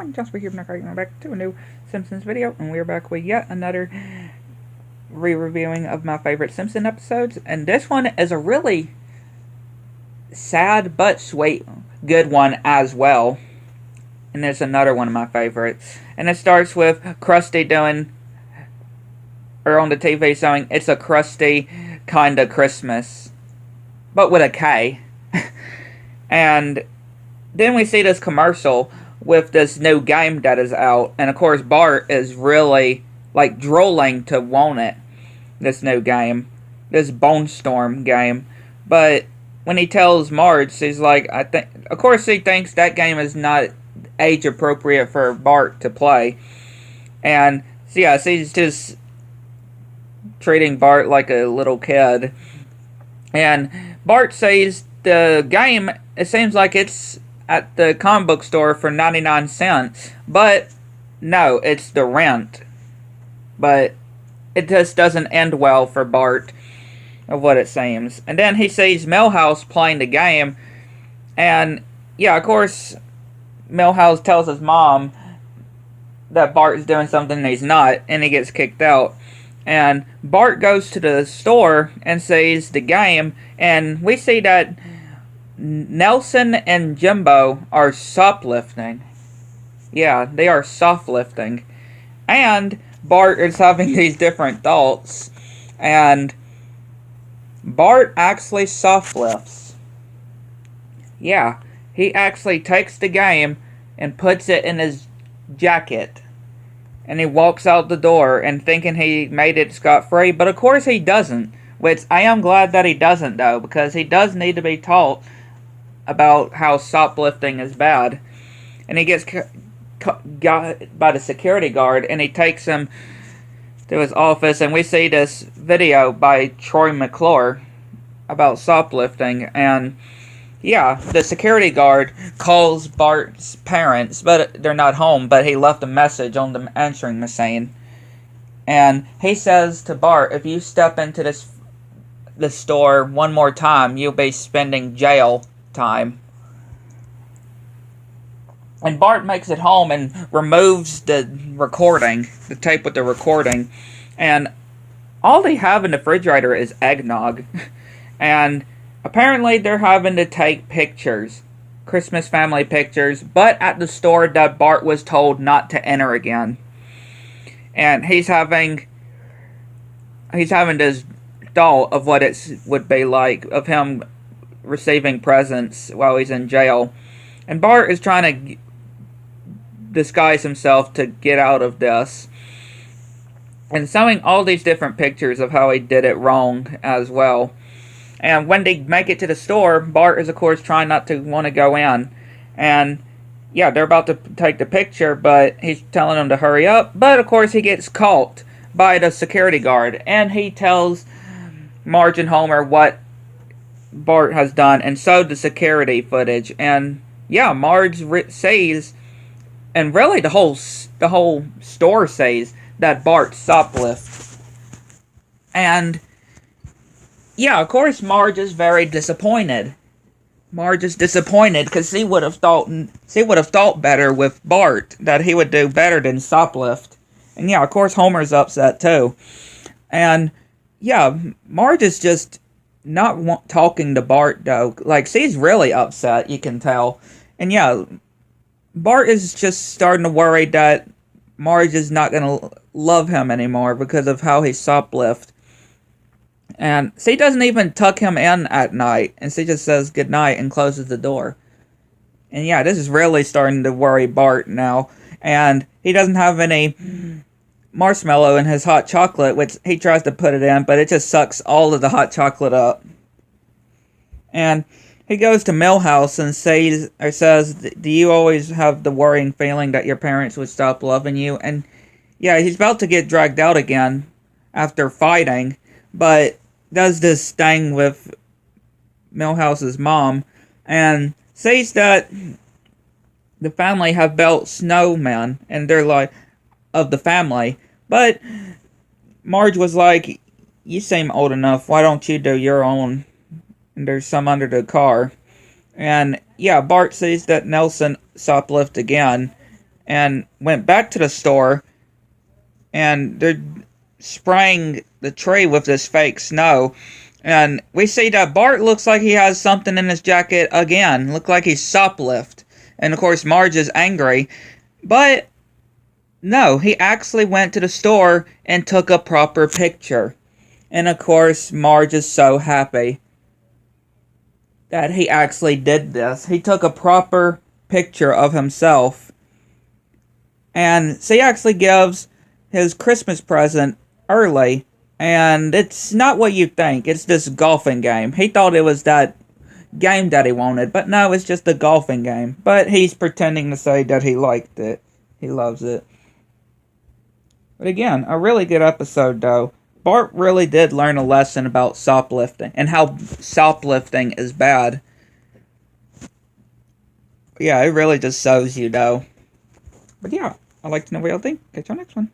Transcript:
I'm Jasper here, and back to a new Simpsons video, and we're back with yet another re-reviewing of my favorite Simpson episodes, and this one is a really sad but sweet good one as well, and there's another one of my favorites, and it starts with Krusty on the TV saying, "It's a Krusty kinda Christmas," but with a K, and then we see this commercial with this new game that is out. And of course, Bart is really, like, drooling to want it. This new game. This Bone Storm game. But when he tells Marge, she's like, of course he thinks that game is not age appropriate for Bart to play. And, so yeah, she's just treating Bart like a little kid. And Bart says the game, it seems like it's at the comic book store for 99 cents. But, no, it's the rent. But it just doesn't end well for Bart, of what it seems. And then he sees Milhouse playing the game. And, yeah, of course, Milhouse tells his mom that Bart is doing something he's not. And he gets kicked out. And Bart goes to the store and sees the game. And we see that Nelson and Jimbo are shoplifting. Yeah, they are shoplifting. And Bart is having these different thoughts. And Bart actually shoplifts. Yeah, he actually takes the game and puts it in his jacket. And he walks out the door and thinking he made it scot-free. But of course he doesn't. Which I am glad that he doesn't, though. Because he does need to be taught about how shoplifting is bad. And he gets got by the security guard, and he takes him to his office, and we see this video by Troy McClure about shoplifting. And yeah, the security guard calls Bart's parents, but they're not home, but he left a message on the answering machine. And he says to Bart, if you step into this store one more time, you'll be spending jail time. And Bart makes it home and removes the recording, the tape with the recording. And all they have in the refrigerator is eggnog. And apparently they're having to take pictures, Christmas family pictures, but at the store that Bart was told not to enter again. And he's having this thought of what it would be like of him receiving presents while he's in jail. And Bart is trying to disguise himself to get out of this. And showing all these different pictures of how he did it wrong as well. And when they make it to the store, Bart is of course trying not to want to go in. And yeah, they're about to take the picture, but he's telling them to hurry up. But of course he gets caught by the security guard. And he tells Marge and Homer what Bart has done, and showed the security footage. And yeah, Marge says, and really the whole store says, that Bart shoplifted. And yeah, of course Marge is very disappointed. Marge is disappointed because she would have thought better with Bart, that he would do better than shoplift. And yeah, of course Homer's upset too. And yeah, Marge is just not talking to Bart, though. Like, she's really upset, you can tell. And yeah, Bart is just starting to worry that Marge is not going to love him anymore because of how he shoplifted. And she doesn't even tuck him in at night. And she just says goodnight and closes the door. And yeah, this is really starting to worry Bart now. And he doesn't have any marshmallow in his hot chocolate, which he tries to put it in, but it just sucks all of the hot chocolate up. And he goes to Milhouse and says, do you always have the worrying feeling that your parents would stop loving you? And yeah, he's about to get dragged out again after fighting, but does this thing with Milhouse's mom and says that the family have built snowmen, and they're like, of the family. But Marge was like, you seem old enough, why don't you do your own? And there's some under the car. And yeah, Bart sees that Nelson shoplifted again. and went back to the store, and they're spraying the tree with this fake snow. And we see that Bart looks like he has something in his jacket again. Look like he's shoplift. And of course Marge is angry. But no, he actually went to the store and took a proper picture. And of course Marge is so happy that he actually did this. He took a proper picture of himself. And so he actually gives his Christmas present early. And it's not what you think. It's this golfing game. He thought it was that game that he wanted. But no, it's just a golfing game. But he's pretending to say that he liked it. He loves it. But again, a really good episode though. Bart really did learn a lesson about shoplifting. And how shoplifting is bad. Yeah, it really just shows you though. But yeah, I'd like to know what y'all think. Catch y'all next one.